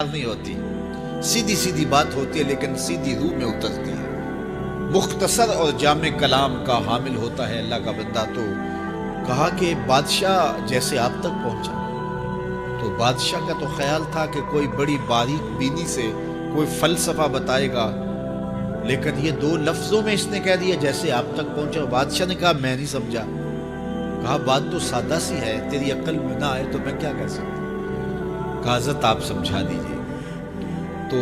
نہیں ہوتی، سیدھی سیدھی بات ہوتی ہے لیکن سیدھی روح میں اترتی ہے۔ مختصر اور جامع کلام کا حامل ہوتا ہے اللہ کا بندہ۔ تو کہا کہ بادشاہ جیسے آپ تک پہنچا، تو بادشاہ کا تو خیال تھا کہ کوئی بڑی باریک بینی سے کوئی فلسفہ بتائے گا، لیکن یہ 2 لفظوں میں اس نے کہہ دیا جیسے آپ تک پہنچا۔ بادشاہ نے کہا میں نہیں سمجھا۔ کہا بات تو سادہ سی ہے، تیری عقل میں نہ آئے تو میں کیا کہہ سکتا ہوں۔ کہا حضرت آپ سمجھا دیجیے۔ تو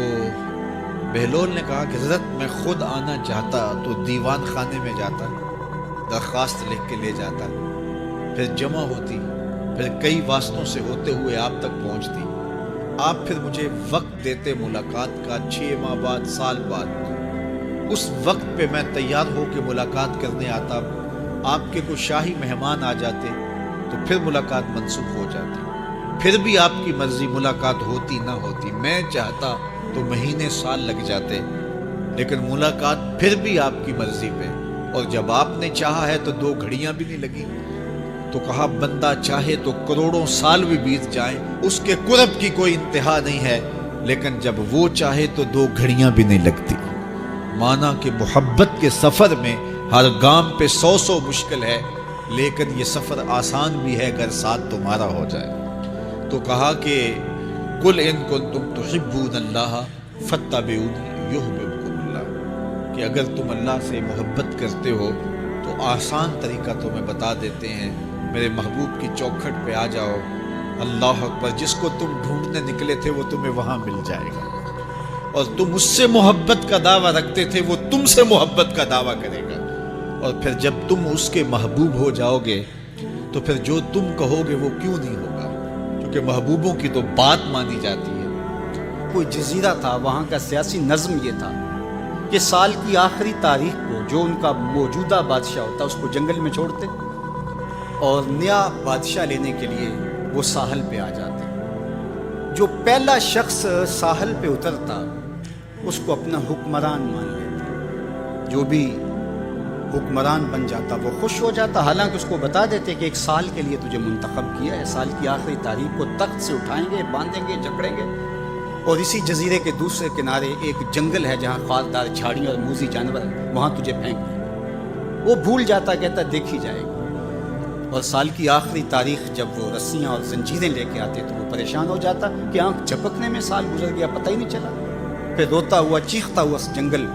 بہلول نے کہا کہ حضرت میں خود آنا چاہتا تو دیوان خانے میں جاتا، درخواست لکھ کے لے جاتا، پھر جمع ہوتی، پھر کئی واسطوں سے ہوتے ہوئے آپ تک پہنچتی، آپ پھر مجھے وقت دیتے ملاقات کا 6 ماہ بعد، سال بعد۔ اس وقت پہ میں تیار ہو کے ملاقات کرنے آتا، آپ کے کوئی شاہی مہمان آ جاتے تو پھر ملاقات منسوخ ہو جاتی، پھر بھی آپ کی مرضی ملاقات ہوتی نہ ہوتی۔ میں چاہتا تو مہینے سال لگ جاتے، لیکن ملاقات پھر بھی آپ کی مرضی پہ، اور جب آپ نے چاہا ہے تو 2 گھڑیاں بھی نہیں لگی۔ تو کہا بندہ چاہے تو کروڑوں سال بھی بیت جائیں، اس کے قرب کی کوئی انتہا نہیں ہے، لیکن جب وہ چاہے تو 2 گھڑیاں بھی نہیں لگتی۔ مانا کہ محبت کے سفر میں ہر گام پہ 100 مشکل ہے، لیکن یہ سفر آسان بھی ہے اگر ساتھ تمہارا ہو جائے۔ تو کہا کہ قل ان کنتم تحبون اللہ فاتبعونی یحببکم اللہ، کہ اگر تم اللہ سے محبت کرتے ہو تو آسان طریقہ تمہیں بتا دیتے ہیں، میرے محبوب کی چوکھٹ پہ آ جاؤ، اللہ اکبر، جس کو تم ڈھونڈنے نکلے تھے وہ تمہیں وہاں مل جائے گا، اور تم اس سے محبت کا دعویٰ رکھتے تھے وہ تم سے محبت کا دعویٰ کرے گا، اور پھر جب تم اس کے محبوب ہو جاؤ گے تو پھر جو تم کہو گے وہ کیوں نہیں ہوگا، کیونکہ محبوبوں کی تو بات مانی جاتی ہے۔ کوئی جزیرہ تھا، وہاں کا سیاسی نظم یہ تھا کہ سال کی آخری تاریخ کو جو ان کا موجودہ بادشاہ ہوتا اس کو جنگل میں چھوڑتے، اور نیا بادشاہ لینے کے لیے وہ ساحل پہ آ جاتے۔ جو پہلا شخص ساحل پہ اترتا اس کو اپنا حکمران مان لیتے، جو بھی حکمران بن جاتا وہ خوش ہو جاتا، حالانکہ اس کو بتا دیتے کہ 1 سال کے لیے تجھے منتخب کیا ہے، سال کی آخری تاریخ کو تخت سے اٹھائیں گے، باندھیں گے، جکڑیں گے، اور اسی جزیرے کے دوسرے کنارے ایک جنگل ہے جہاں خاردار جھاڑیاں اور موذی جانور ہیں، وہاں تجھے پھینک دیں۔ وہ بھول جاتا، کہتا دیکھی جائے گی، اور سال کی آخری تاریخ جب وہ رسیاں اور زنجیریں لے کے آتے تو وہ پریشان ہو جاتا کہ آنکھ جھپکنے میں سال گزر گیا، پتہ ہی نہیں چلا، پھر روتا ہوا چیختا ہوا اس جنگل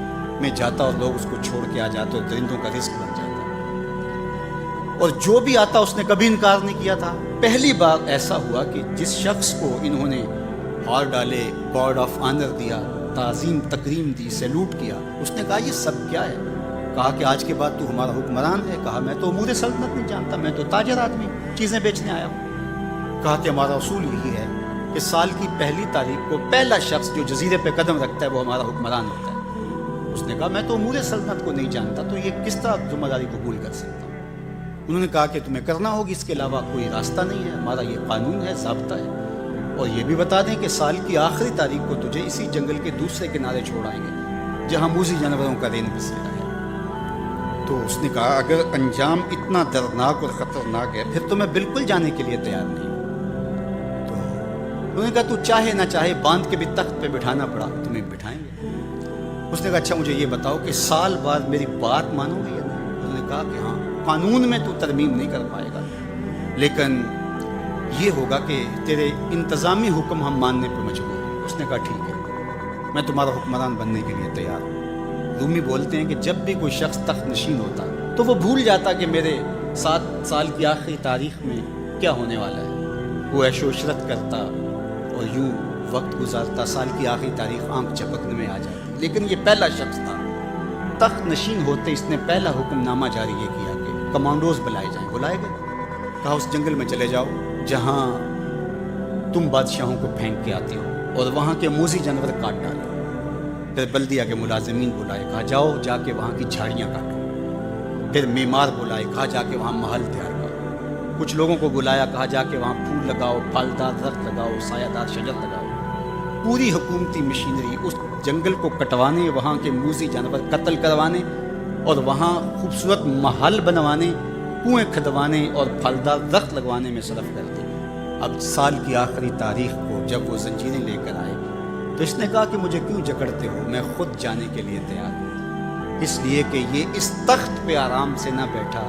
میں جاتا اور لوگ اس کو چھوڑ کے آ جاتے اور درندوں کا رزق بن جاتا، اور جو بھی آتا اس نے کبھی انکار نہیں کیا تھا۔ پہلی بار ایسا ہوا کہ جس شخص کو انہوں نے ہار ڈالے، گارڈ آف آنر دیا، تعظیم تکریم دی، سیلوٹ کیا، اس نے کہا یہ سب کیا ہے؟ کہا کہ آج کے بعد تو ہمارا حکمران ہے۔ کہا میں تو امور سلطنت نہیں جانتا، میں تو تاجر آدمی چیزیں بیچنے آیا ہوں۔ کہا کہ ہمارا اصول یہی ہے کہ سال کی پہلی تاریخ کو پہلا شخص جو جزیرے پہ قدم رکھتا ہے وہ ہمارا حکمران ہوتا ہے۔ اس نے کہا میں تو امور سلطنت کو نہیں جانتا، تو یہ کس طرح ذمہ داری قبول کر سکتا ہوں؟ انہوں نے کہا کہ تمہیں کرنا ہوگی، اس کے علاوہ کوئی راستہ نہیں ہے، ہمارا یہ قانون ہے، ضابطہ ہے، اور یہ بھی بتا دیں کہ سال کی آخری تاریخ کو تجھے اسی جنگل کے دوسرے کنارے چھوڑائیں گے جہاں موذی جانوروں کا رین بسیرا ہے۔ تو اس نے کہا اگر انجام اتنا دردناک اور خطرناک ہے پھر تو میں بالکل جانے کے لیے تیار نہیں ہوں۔ تو انہوں نے کہا تو چاہے نہ چاہے باندھ کے بھی تخت پہ بٹھانا پڑا تمہیں بٹھائیں گے۔ اس نے کہا اچھا مجھے یہ بتاؤ کہ سال بعد میری بات مانو گے یا نہیں؟ انہوں نے کہا کہ ہاں، قانون میں تو ترمیم نہیں کر پائے گا، لیکن یہ ہوگا کہ تیرے انتظامی حکم ہم ماننے پہ مجبور ہیں۔ اس نے کہا ٹھیک ہے، میں تمہارا حکمران بننے کے لیے تیار ہوں۔ رومی بولتے ہیں کہ جب بھی کوئی شخص تخت نشین ہوتا تو وہ بھول جاتا کہ میرے 7 سال کی آخری تاریخ میں کیا ہونے والا ہے، وہ عیش و عشرت کرتا اور یوں وقت گزارتا، سال کی آخری تاریخ آنکھ جھپکنے میں آ جاتی۔ لیکن یہ پہلا شخص تھا، تخت نشین ہوتے اس نے پہلا حکم نامہ جاری یہ کیا کہ کمانڈوز بلائے جائیں۔ بلائے گئے، کہا اس جنگل میں چلے جاؤ جہاں تم بادشاہوں کو پھینک کے آتے ہو اور وہاں کے موذی جانور کاٹ ڈالو۔ پھر بلدیہ کے ملازمین بلائے، کہا جاؤ جا کے وہاں کی جھاڑیاں کاٹو۔ پھر معمار بلائے، کہا جا کے وہاں محل تیار کرو۔ کچھ لوگوں کو بلایا، کہا جا کے وہاں پھول لگاؤ، پھلدار درخت لگاؤ، سایہ دار شجر لگاؤ۔ پوری حکومتی مشینری اس جنگل کو کٹوانے، وہاں کے موذی جانور قتل کروانے اور وہاں خوبصورت محل بنوانے، کنویں کھدوانے اور پھلدار درخت لگوانے میں صرف کر دی۔ اب سال کی آخری تاریخ کو جب وہ زنجیریں لے کر آئے تو اس نے کہا کہ مجھے کیوں جکڑتے ہو، میں خود جانے کے لیے تیار ہوں، اس لیے کہ یہ اس تخت پہ آرام سے نہ بیٹھا،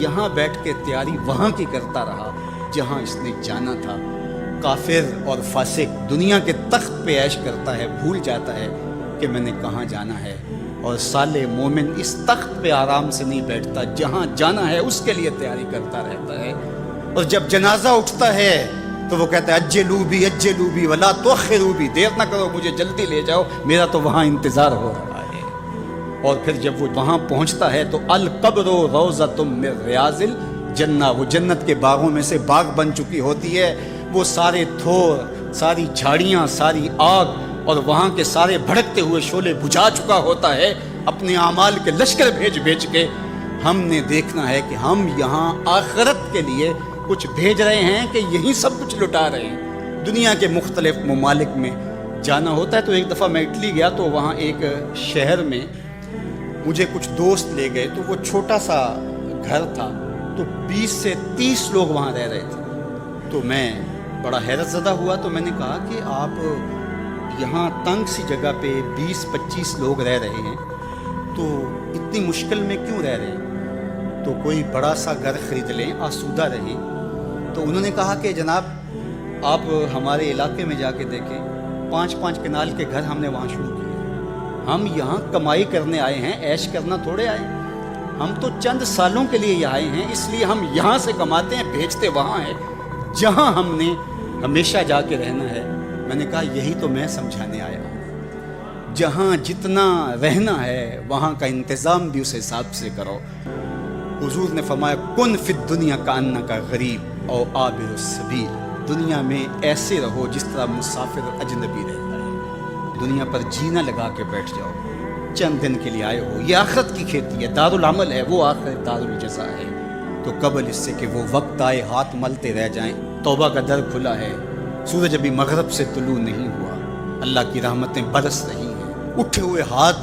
یہاں بیٹھ کے تیاری وہاں کی کرتا رہا جہاں اس نے جانا تھا۔ کافر اور فاسق دنیا کے تخت پہ عیش کرتا ہے، بھول جاتا ہے کہ میں نے کہاں جانا ہے، اور صالح مومن اس تخت پہ آرام سے نہیں بیٹھتا، جہاں جانا ہے اس کے لیے تیاری کرتا رہتا ہے۔ اور جب جنازہ اٹھتا ہے تو وہ کہتا ہے اجلوا بی ولا تؤخروا بی، دیر نہ کرو، مجھے جلدی لے جاؤ، میرا تو وہاں انتظار ہو رہا ہے۔ اور پھر جب وہ وہاں پہنچتا ہے تو القبر روضۃ من ریاض الجنہ، وہ جنت کے باغوں میں سے باغ بن چکی ہوتی ہے، وہ سارے تھور، ساری جھاڑیاں، ساری آگ اور وہاں کے سارے بھڑکتے ہوئے شعلے بجھا چکا ہوتا ہے، اپنے اعمال کے لشکر بھیج کے۔ ہم نے دیکھنا ہے کہ ہم یہاں آخرت کے لیے کچھ بھیج رہے ہیں کہ یہی سب کچھ لٹا رہے ہیں۔ دنیا کے مختلف ممالک میں جانا ہوتا ہے۔ تو ایک دفعہ میں اٹلی گیا تو وہاں ایک شہر میں مجھے کچھ دوست لے گئے، تو وہ چھوٹا سا گھر تھا، تو 20 سے 30 لوگ وہاں رہ رہے تھے۔ تو میں بڑا حیرت زدہ ہوا، تو میں نے کہا کہ آپ یہاں تنگ سی جگہ پہ 20-25 لوگ رہ رہے ہیں، تو اتنی مشکل میں کیوں رہ رہے ہیں؟ تو کوئی بڑا سا گھر خرید لیں، آسودہ رہیں۔ تو انہوں نے کہا کہ جناب آپ ہمارے علاقے میں جا کے دیکھیں، 5-5 کنال کے گھر ہم نے وہاں شروع کیے۔ ہم یہاں کمائی کرنے آئے ہیں، عیش کرنا تھوڑے آئے ہیں، ہم تو چند سالوں کے لیے یہاں آئے ہیں، اس لیے ہم یہاں سے کماتے ہیں، بھیجتے وہاں ہیں جہاں ہم نے ہمیشہ جا کے رہنا ہے۔ میں نے کہا یہی تو میں سمجھانے آیا ہوں، جہاں جتنا رہنا ہے وہاں کا انتظام بھی اس حساب سے کرو۔ حضور نے فرمایا کن فی الدنیا کانک غریب او عابر السبیل، دنیا میں ایسے رہو جس طرح مسافر اجنبی رہتا ہے، دنیا پر جینا لگا کے بیٹھ جاؤ، چند دن کے لیے آئے ہو، یہ آخرت کی کھیتی ہے، دار العمل ہے، وہ آخرت دار الجزا ہے۔ تو قبل اس سے کہ وہ وقت آئے ہاتھ ملتے رہ جائیں، توبہ کا در کھلا ہے، سورج ابھی مغرب سے طلوع نہیں ہوا، اللہ کی رحمتیں برس رہی ہیں، اٹھے ہوئے ہاتھ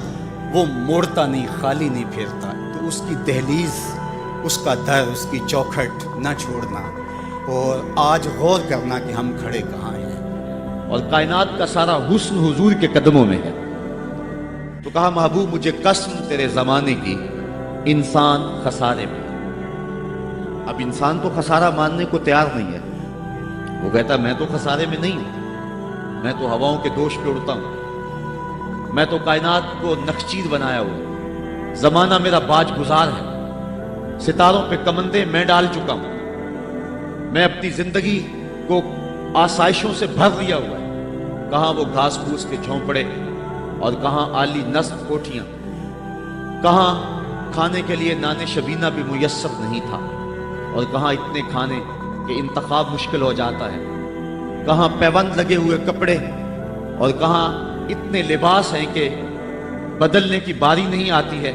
وہ موڑتا نہیں، خالی نہیں پھیرتا، تو اس کی دہلیز، اس کا در، اس کی چوکھٹ نہ چھوڑنا، اور آج غور کرنا کہ ہم کھڑے کہاں ہیں۔ اور کائنات کا سارا حسن حضور کے قدموں میں ہے۔ تو کہا محبوب مجھے قسم تیرے زمانے کی، انسان خسارے میں۔ اب انسان تو خسارہ ماننے کو تیار نہیں ہے، وہ کہتا میں تو خسارے میں نہیں ہوں، میں تو ہواؤں کے دوش پہ اڑتا ہوں، میں تو کائنات کو نخچیر بنایا ہوں، زمانہ میرا باج گزار ہے، ستاروں پہ کمندے میں ڈال چکا ہوں، میں اپنی زندگی کو آسائشوں سے بھر لیا ہوا ہے، کہاں وہ گھاس پھوس کے جھونپڑے اور کہاں عالی نصب کوٹھیاں، کہاں کھانے کے لیے نان شبینہ بھی میسر نہیں تھا، اور کہاں اتنے کھانے کہ انتخاب مشکل ہو جاتا ہے، کہاں پیوند لگے ہوئے کپڑے، اور کہاں اتنے لباس ہیں کہ بدلنے کی باری نہیں آتی ہے۔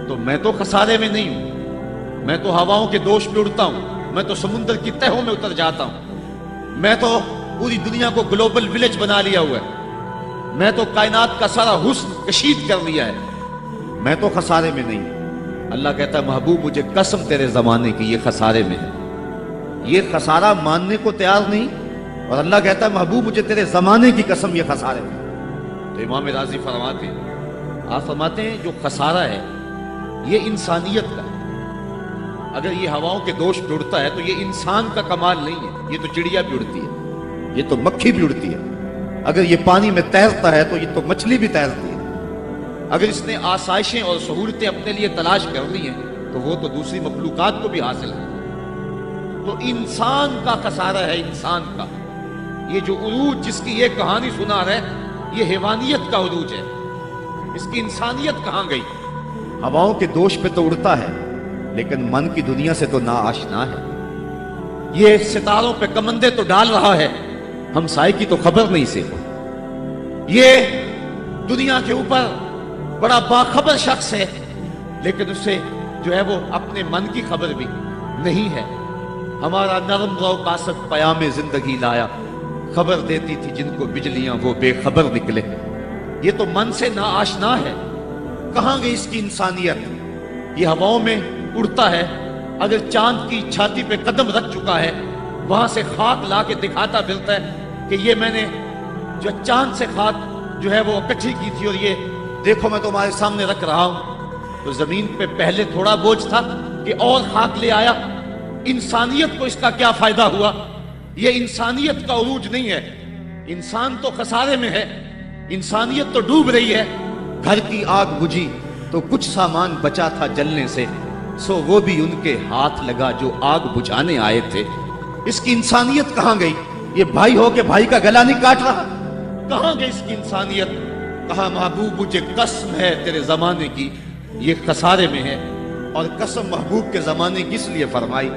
تو میں تو خسارے میں نہیں ہوں، میں تو ہواؤں کے دوش پہ اڑتا ہوں، میں تو سمندر کی تہوں میں اتر جاتا ہوں، میں تو پوری دنیا کو گلوبل ولیج بنا لیا ہوا ہے، میں تو کائنات کا سارا حسن کشید کر لیا ہے، میں تو خسارے میں نہیں ہوں۔ اللہ کہتا ہے محبوب مجھے قسم تیرے زمانے کی، یہ خسارے میں ہے، یہ خسارہ ماننے کو تیار نہیں، اور اللہ کہتا ہے محبوب مجھے تیرے زمانے کی قسم یہ خسارے میں ہے۔ تو امام راضی فرماتے ہیں، آپ فرماتے ہیں جو خسارہ ہے یہ انسانیت کا ہے، اگر یہ ہواؤں کے دوش پہ اڑتا ہے تو یہ انسان کا کمال نہیں ہے، یہ تو چڑیا بھی اڑتی ہے، یہ تو مکھی بھی اڑتی ہے، اگر یہ پانی میں تیرتا ہے تو یہ تو مچھلی بھی تیرتی ہے، اگر اس نے آسائشیں اور سہولتیں اپنے لیے تلاش کر لی ہیں تو وہ تو دوسری مخلوقات کو بھی حاصل ہے۔ تو انسان کا خسارہ ہے، انسان کا، یہ جو عروج جس کی یہ کہانی سنا رہے یہ حیوانیت کا عروج ہے، اس کی انسانیت کہاں گئی؟ ہواؤں کے دوش پہ تو اڑتا ہے لیکن من کی دنیا سے تو نا آشنا ہے، یہ ستاروں پہ کمندے تو ڈال رہا ہے، ہم سائے کی تو خبر نہیں سے، یہ دنیا کے اوپر بڑا باخبر شخص ہے لیکن اسے جو ہے وہ اپنے من کی خبر بھی نہیں ہے۔ ہمارا نرم رو قاصد پیام زندگی لایا، خبر دیتی تھی جن کو بجلیاں وہ بے خبر نکلے، یہ تو من سے نا آشنا ہے، کہاں گئی اس کی انسانیت؟ یہ ہواؤں میں اڑتا ہے، اگر چاند کی چھاتی پہ قدم رکھ چکا ہے وہاں سے خاک لا کے دکھاتا پھرتا ہے کہ یہ میں نے جو چاند سے خاک جو ہے وہ اکٹھی کی تھی اور یہ دیکھو میں تمہارے سامنے رکھ رہا ہوں، تو زمین پہ پہلے تھوڑا بوجھ تھا کہ اور خاک لے آیا، انسانیت کو اس کا کیا فائدہ ہوا؟ یہ انسانیت کا عروج نہیں ہے، انسان تو خسارے میں ہے، انسانیت تو ڈوب رہی ہے۔ گھر کی آگ بجھی تو کچھ سامان بچا تھا جلنے سے، سو وہ بھی ان کے ہاتھ لگا جو آگ بجھانے آئے تھے۔ اس کی انسانیت کہاں گئی؟ یہ بھائی ہو کے بھائی کا گلا نہیں کاٹ رہا، کہاں گئی اس کی انسانیت؟ کہا محبوب مجھے قسم ہے تیرے زمانے کی، یہ خسارے میں ہے۔ اور قسم محبوب کے زمانے کی اس لیے فرمائی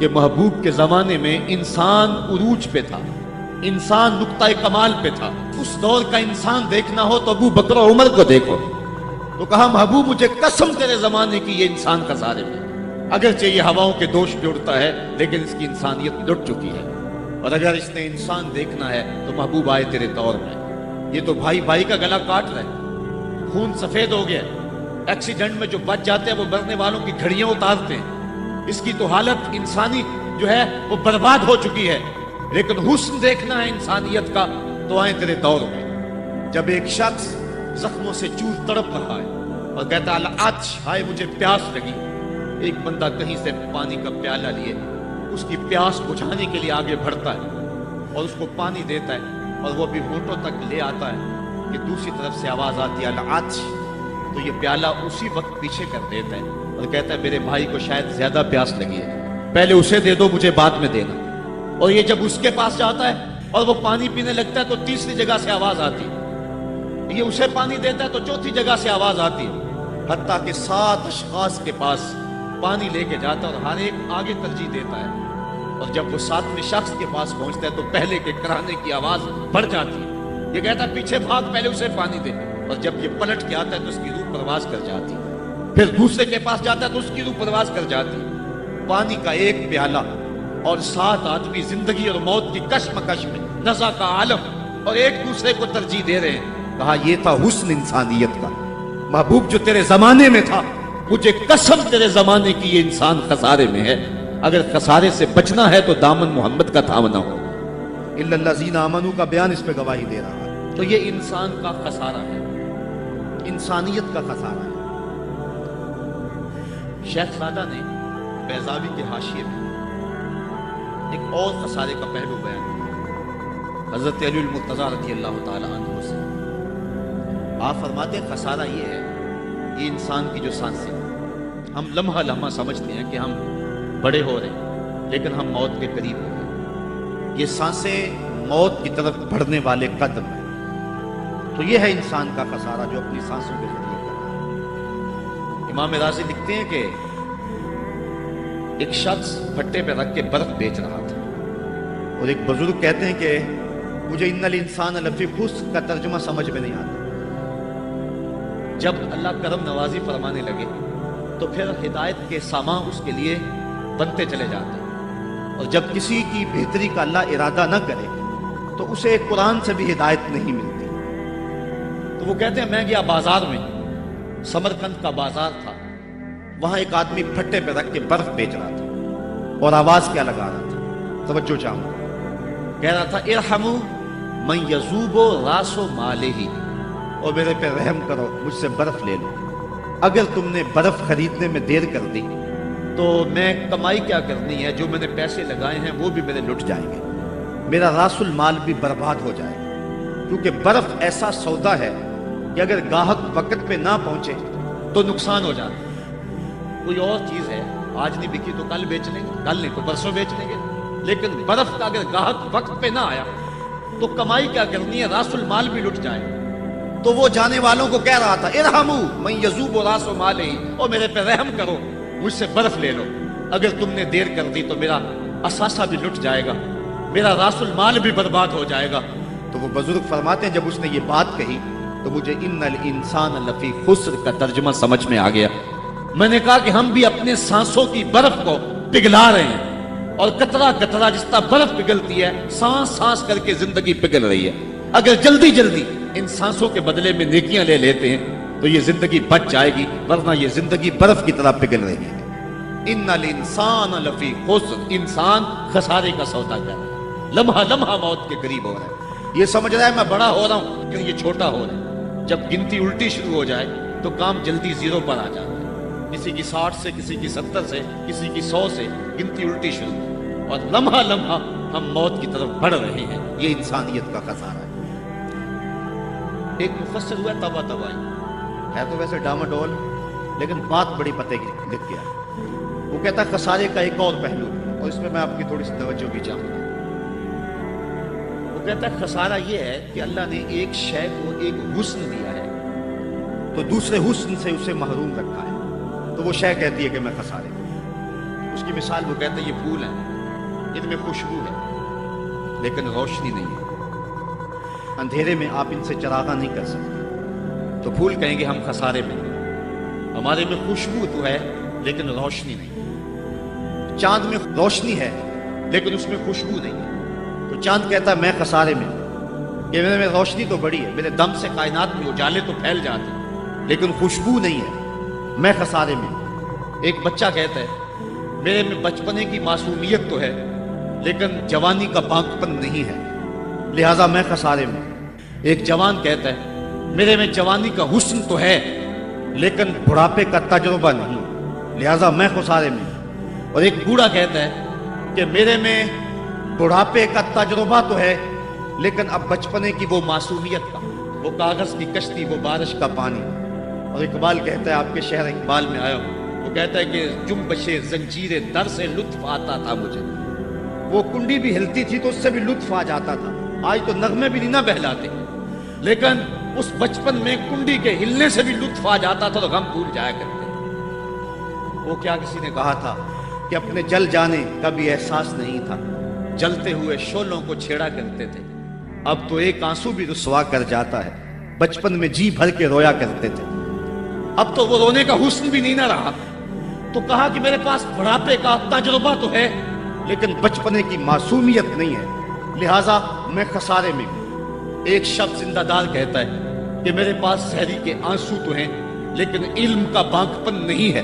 کہ محبوب کے زمانے میں انسان عروج پہ تھا، انسان نقطہ کمال پہ تھا۔ اس دور کا انسان دیکھنا ہو تو ابو بکر و عمر کو دیکھو۔ تو کہا محبوب مجھے قسم تیرے زمانے کی یہ انسان خسارے میں، اگرچہ یہ ہواؤں کے دوش پہ اڑتا ہے لیکن اس کی انسانیت لٹ چکی ہے۔ اور اگر اس نے انسان دیکھنا ہے تو محبوب آئے تیرے دور میں۔ یہ تو بھائی بھائی کا گلا کاٹ رہا ہے، خون سفید ہو گیا، ایکسیڈنٹ میں جو بچ جاتے ہیں وہ مرنے والوں کی گھڑیاں اتارتے ہیں۔ اس کی تو حالت انسانی جو ہے وہ برباد ہو چکی ہے، لیکن حسن دیکھنا ہے انسانیت کا تو آئے تیرے دور میں۔ جب ایک شخص زخموں سے چور تڑپ رہا ہے اور کہتا ہے العطش، ہائے مجھے پیاس لگی، ایک بندہ کہیں سے پانی کا پیالہ لیے اس کی پیاس بجھانے کے لیے آگے بڑھتا ہے اور اس کو پانی دیتا ہے اور وہ بھی ہونٹوں تک لے آتا ہے کہ دوسری طرف سے آواز آتی ہے العطش، تو یہ پیالہ اسی وقت پیچھے کر دیتا ہے اور کہتا ہے میرے بھائی کو شاید زیادہ پیاس لگی ہے، پہلے اسے دے دو مجھے بعد میں دینا۔ اور یہ جب اس کے پاس جاتا ہے اور وہ پانی پینے لگتا ہے تو تیسری جگہ سے آواز آتی ہے، یہ اسے پانی دیتا ہے تو چوتھی جگہ سے آواز آتی ہے، حتیٰ کہ 7 اشخاص کے پاس پانی لے کے جاتا ہے اور ہر ایک آگے ترجیح دیتا ہے۔ اور جب وہ 7ویں شخص کے پاس پہنچتا ہے تو پہلے کے کرانے کی آواز بڑھ جاتی ہے، یہ کہتا ہے پیچھے بھاگ، پہلے اسے پانی دے۔ اور جب یہ پلٹ کے آتا ہے تو اس کی روح پرواز کر جاتی ہے، پھر دوسرے کے پاس جاتا ہے تو اس کی روح پرواز کر جاتی ہے۔ پانی کا ایک پیالہ اور 7 آدمی زندگی اور موت کی کشمکش میں، نزع کا عالم، اور ایک دوسرے کو ترجیح دے رہے ہیں۔ کہا یہ تھا حسن انسانیت کا۔ محبوب جو تیرے زمانے میں تھا، مجھے قسم تیرے زمانے کی یہ انسان خسارے میں ہے، اگر خسارے سے بچنا ہے تو دامن محمد کا تھامنا ہو۔ الا الذین آمنوا کا بیان اس پہ گواہی دے رہا ہے۔ تو یہ انسان کا خسارہ ہے، انسانیت کا خسارہ ہے۔ شیخ سادہ نے بیضاوی کے حاشیے میں ایک اور خسارے کا پہلو بیان کیا حضرت علی المرتضیٰ رضی اللہ تعالی عنہ سے۔ آپ فرماتے ہیں خسارہ یہ ہے، یہ انسان کی جو سانسیں، ہم لمحہ لمحہ سمجھتے ہیں کہ ہم بڑے ہو رہے ہیں لیکن ہم موت کے قریب ہو گئے، یہ سانسیں موت کی طرف بڑھنے والے قدم ہیں۔ تو یہ ہے انسان کا خسارہ جو اپنی سانسوں کے ذریعے کر رہا ہے۔ امام رازی لکھتے ہیں کہ ایک شخص پھٹے پہ رکھ کے برف بیچ رہا تھا اور ایک بزرگ کہتے ہیں کہ مجھے ان الانسان لفی خسر کا ترجمہ سمجھ میں نہیں آتا۔ جب اللہ کرم نوازی فرمانے لگے تو پھر ہدایت کے سامان اس کے لیے بنتے چلے جاتے ہیں، اور جب کسی کی بہتری کا اللہ ارادہ نہ کرے تو اسے قرآن سے بھی ہدایت نہیں ملتی۔ تو وہ کہتے ہیں میں گیا بازار میں، سمرقند کا بازار تھا، وہاں ایک آدمی پھٹے پہ رکھ کے برف بیچ رہا تھا اور آواز کیا لگا رہا تھا، توجہ چاہوں، کہہ رہا تھا ارحموا من یذوب راس مالہ، اور میرے پہ رحم کرو، مجھ سے برف لے لو، اگر تم نے برف خریدنے میں دیر کر دی تو میں کمائی کیا کرنی ہے، جو میں نے پیسے لگائے ہیں وہ بھی میرے لٹ جائیں گے، میرا راس المال بھی برباد ہو جائے گا، کیونکہ برف ایسا سودا ہے کہ اگر گاہک وقت پہ نہ پہنچے تو نقصان ہو جاتا ہے۔ کوئی اور چیز ہے آج نہیں بکی تو کل بیچ لیں گے، کل نہیں تو پرسوں بیچ لیں گے، لیکن برف کا اگر گاہک وقت پہ نہ آیا تو کمائی کیا کرنی ہے، راس المال بھی لٹ جائے۔ تو وہ جانے والوں کو کہہ رہا تھا ارحموا من یذوب راس مالہ، اور میرے پہ رحم کرو، مجھ سے برف لے لو، اگر تم نے دیر کر دی تو میرا اثاثہ بھی لٹ جائے گا، میرا راس المال بھی برباد ہو جائے گا۔ تو وہ بزرگ فرماتے ہیں جب اس نے یہ بات کہی تو مجھے ان الانسان لفی خسر کا ترجمہ سمجھ میں آ گیا۔ میں نے کہا کہ ہم بھی اپنے سانسوں کی برف کو پگھلا رہے ہیں، اور قطرہ قطرہ جس طرح برف پگھلتی ہے، سانس سانس کر کے زندگی پگھل رہی ہے۔ اگر جلدی جلدی ان سانسوں کے بدلے میں نیکیاں لے لیتے ہیں تو یہ زندگی بچ جائے گی، ورنہ یہ زندگی برف کی طرح پگھل رہی ہے۔ ان الانسان لفی خسر، انسان خسارے کا سودا کر رہا ہے، لمحہ لمحہ موت کے قریب ہو رہا ہے۔ یہ سمجھ رہا ہے میں بڑا ہو رہا ہوں لیکن یہ چھوٹا ہو رہا ہے. جب گنتی الٹی شروع ہو جائے تو کام جلدی زیرو پر آ جاتا ہے. کسی کی 60 سے، کسی کی 70 سے، کسی کی 100 سے گنتی الٹی شروع، اور لمحہ لمحہ ہم موت کی طرف بڑھ رہے ہیں. یہ انسانیت کا خسارہ ہے. ایک مفسر ہوا تبا تبائی ہے تو ویسے ڈاماڈول، لیکن بات بڑی پتے کی لکھ گیا. وہ کہتا ہے خسارے کا ایک اور پہلو، اور اس میں میں آپ کی تھوڑی سی توجہ بھی چاہوں گا. وہ کہتا ہے خسارہ یہ ہے کہ اللہ نے ایک شے کو ایک حسن دیا ہے تو دوسرے حسن سے اسے محروم رکھا ہے، تو وہ شے کہتی ہے کہ میں خسارے میں. اس کی مثال وہ کہتا ہے یہ پھول ہیں، ان میں خوشبو ہے لیکن روشنی نہیں ہے. اندھیرے میں آپ ان سے چراغاں نہیں کر سکتے، تو پھول کہیں گے ہم خسارے میں ہیں. ہمارے میں خوشبو تو ہے لیکن روشنی نہیں. چاند میں روشنی ہے لیکن اس میں خوشبو نہیں ہے، تو چاند کہتا ہے میں خسارے میں ہوں، کہ میرے میں روشنی تو بڑی ہے، میرے دم سے کائنات میں اجالے تو پھیل جاتے ہیں لیکن خوشبو نہیں ہے، میں خسارے میں ہوں. ایک بچہ کہتا ہے میرے میں بچپنے کی معصومیت تو ہے لیکن جوانی کا پاکپن نہیں ہے، لہٰذا میں خسارے میں. ایک جوان کہتا ہے میرے میں جوانی کا حسن تو ہے لیکن بڑھاپے کا تجربہ نہیں، لہٰذا میں خسارے میں. اور ایک بوڑھا کہتا ہے کہ میرے میں بڑھاپے کا تجربہ تو ہے لیکن اب بچپنے کی وہ معصومیت کا، وہ کاغذ کی کشتی، وہ بارش کا پانی. اور اقبال کہتا ہے، آپ کے شہر اقبال میں آیا ہوں، وہ کہتا ہے کہ جنبش زنجیر در سے لطف آتا تھا مجھے. وہ کنڈی بھی ہلتی تھی تو اس سے بھی لطف آ جاتا تھا. آج تو نغمے بھی نہیں نہ بہلاتے، لیکن اس بچپن میں کنڈی کے ہلنے سے بھی لطف آ جاتا تھا تو غم بھول جایا کرتے. وہ کیا کسی نے کہا تھا کہ اپنے جل جانے کا بھی احساس نہیں تھا، جلتے ہوئے شعلوں کو چھیڑا کرتے تھے. اب تو ایک آنسو بھی رسوا کر جاتا ہے، بچپن میں جی بھر کے رویا کرتے تھے، اب تو وہ رونے کا حسن بھی نہیں نہ رہا. تو کہا کہ میرے پاس بڑھاپے کا تجربہ تو ہے لیکن بچپنے کی معصومیت نہیں ہے، لہٰذا میں خسارے میں ہوں. ایک شب زندہ دار کہتا ہے کہ میرے پاس سحری کے آنسو تو ہیں لیکن علم کا بانکپن نہیں ہے.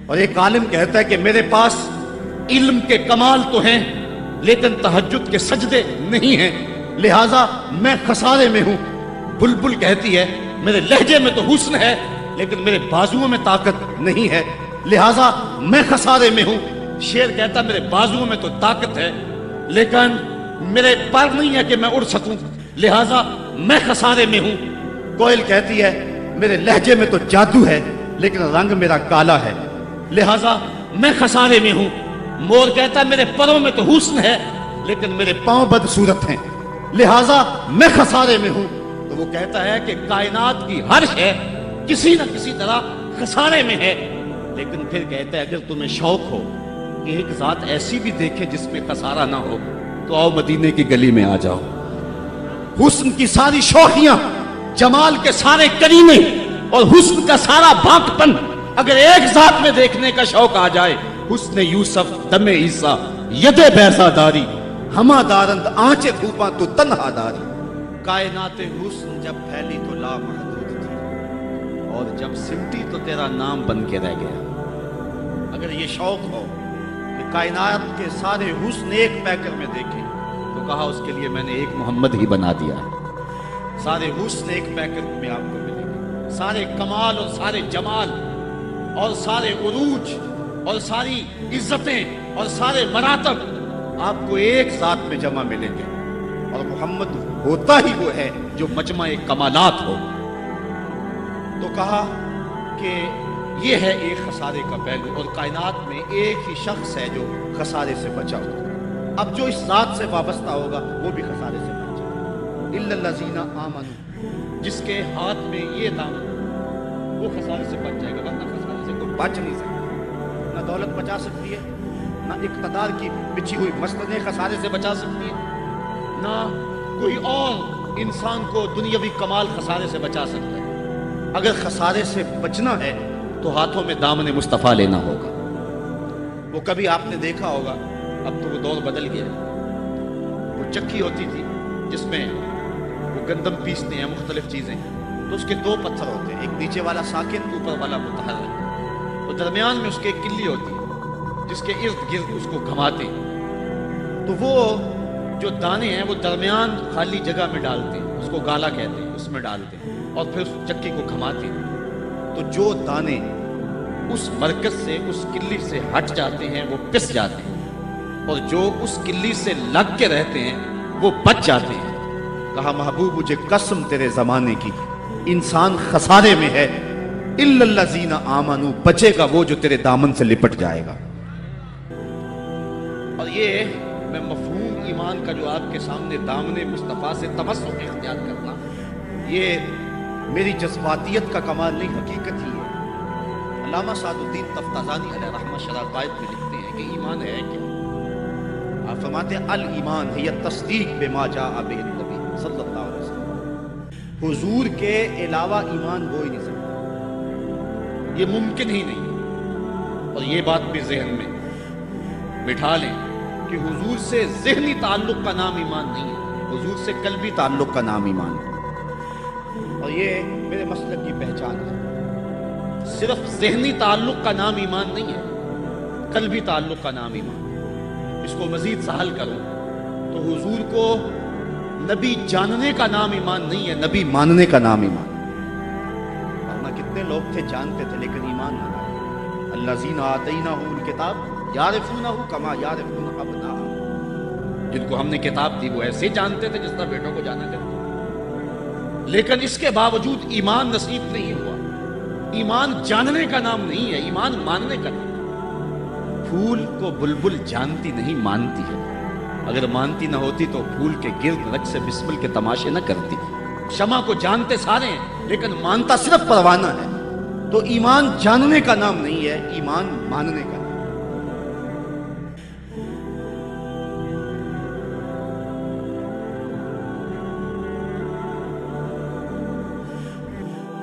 اور ایک عالم کہتا ہے کہ میرے پاس علم کے کمال تو ہیں لیکن تہجد کے سجدے نہیں ہیں، لہٰذا میں خسارے میں ہوں. بلبل کہتی ہے میرے لہجے میں تو حسن ہے لیکن میرے بازوؤں میں طاقت نہیں ہے، لہٰذا میں خسارے میں ہوں. شیر کہتا ہے میرے بازوؤں میں تو طاقت ہے لیکن میرے پر نہیں ہے کہ میں اڑ سکوں، لہٰذا میں خسارے میں ہوں. کوئل کہتی ہے میرے لہجے میں تو جادو ہے لیکن رنگ میرا کالا ہے، لہٰذا میں خسارے میں ہوں. مور کہتا ہے میرے پروں میں تو حسن ہے لیکن میرے پاؤں بدصورت ہیں، لہٰذا میں خسارے میں ہوں. تو وہ کہتا ہے کہ کائنات کی ہر شے کسی نہ کسی طرح خسارے میں ہے، لیکن پھر کہتا ہے اگر تمہیں شوق ہو کہ ایک ذات ایسی بھی دیکھے جس میں خسارہ نہ ہو تو آؤ مدینے کی گلی میں آ جاؤ. حسن کی ساری شوخیاں، جمال کے سارے کریمے اور حسن کا سارا بانکپن اگر ایک ذات میں دیکھنے کا شوق آ جائے، حسن یوسف دم عیسیٰ ید بیضا داری، ہما دارند آنچے پھوپاں تو تنہا داری. کائنات حسن جب پھیلی تو لامحدود تھی اور جب سمٹی تو تیرا نام بن کے رہ گیا. اگر یہ شوق ہو کہ کائنات کے سارے حسن ایک پیکر میں دیکھیں تو کہا اس کے لیے میں نے ایک محمد ہی بنا دیا. سارے حسن ایک پیکر میں آپ کو ملیں گے، سارے کمال اور سارے جمال اور سارے عروج اور ساری عزتیں اور سارے مراتب آپ کو ایک ذات میں جمع ملیں گے، اور محمد ہوتا ہی وہ ہے جو مجمع کمالات ہو. تو کہا کہ یہ ہے ایک خسارے کا پہلو، اور کائنات میں ایک ہی شخص ہے جو خسارے سے بچا ہوگا. اب جو اس ذات سے وابستہ ہوگا وہ بھی خسارے سے بچ جائے گا. الا الذین آمنوا، جس کے ہاتھ میں یہ دامن وہ خسارے سے بچ جائے گا، ورنہ خسارے سے کوئی بچ نہیں سکتا. نہ دولت بچا سکتی ہے، نہ اقتدار کی بچھی ہوئی مسندیں خسارے سے بچا سکتی ہے، نہ کوئی اور انسان کو دنیاوی کمال خسارے سے بچا سکتا ہے. اگر خسارے سے بچنا ہے تو ہاتھوں میں دامن مصطفیٰ لینا ہوگا. وہ کبھی آپ نے دیکھا ہوگا، اب تو وہ دور بدل گیا ہے، وہ چکی ہوتی تھی جس میں وہ گندم پیستے ہیں، مختلف چیزیں، تو اس کے دو پتھر ہوتے ہیں، ایک نیچے والا ساکن، اوپر والا متحرک، اور درمیان میں اس کے ایک کلی ہوتی ہے جس کے ارد گرد اس کو گھماتے. تو وہ جو دانے ہیں وہ درمیان خالی جگہ میں ڈالتے ہیں، اس کو گالا کہتے ہیں، اس میں ڈالتے ہیں اور پھر اس چکی کو گھماتے ہیں، تو جو دانے اس مرکز سے، اس کلی سے ہٹ جاتے ہیں وہ پس جاتے ہیں، اور جو اس کلی سے لگ کے رہتے ہیں وہ بچ جاتے ہیں۔ کہا محبوب مجھے قسم تیرے زمانے کی، انسان خسارے میں ہے، الا الذین آمنوا، بچے گا وہ جو تیرے دامن سے لپٹ جائے گا۔ اور یہ میں مفہوم ایمان کا جو آپ کے سامنے دامن مصطفیٰ سے تمسک اختیار کرنا، یہ میری جذباتیت کا کمال نہیں، حقیقت ہی ہے۔ علامہ سعد الدین تفتازانی علیہ رحمہ شرح قائد میں لکھتے ہیں کہ ایمان ہے کیا؟ آپ فرماتے ہیں الایمان ہے تصدیق بما جاء بہ النبی صلی اللہ علیہ وسلم، حضور کے علاوہ ایمان ہو ہی نہیں سکتا، یہ ممکن ہی نہیں۔ اور یہ بات بھی ذہن میں بٹھا لیں کہ حضور سے ذہنی تعلق کا نام ایمان نہیں ہے، حضور سے قلبی تعلق کا نام ایمان ہے۔ اور یہ میرے مسلک کی پہچان ہے، صرف ذہنی تعلق کا نام ایمان نہیں ہے، قلبی تعلق کا نام ایمان ہے۔ اس کو مزید سہل کروں تو حضور کو نبی جاننے کا نام ایمان نہیں ہے، نبی ماننے کا نام ایمان ہے۔ ورنہ کتنے لوگ تھے جانتے تھے لیکن ایمان نہ لائے۔ الذین آتیناہم الکتاب یعرفونہ کما یعرفون ابناءہم، جن کو ہم نے کتاب دی وہ ایسے جانتے تھے جس طرح بیٹوں کو جانا کرتے، لیکن اس کے باوجود ایمان نصیب نہیں ہوا۔ ایمان جاننے کا نام نہیں ہے، ایمان ماننے کا نام۔ پھول کو بلبل جانتی نہیں مانتی ہے، اگر مانتی نہ ہوتی تو پھول کے گرد رقص سے بسمل کے تماشے نہ کرتی۔ شمع کو جانتے سارے ہیں لیکن مانتا صرف پروانہ ہے۔ تو ایمان جاننے کا نام نہیں ہے، ایمان ماننے کا نام۔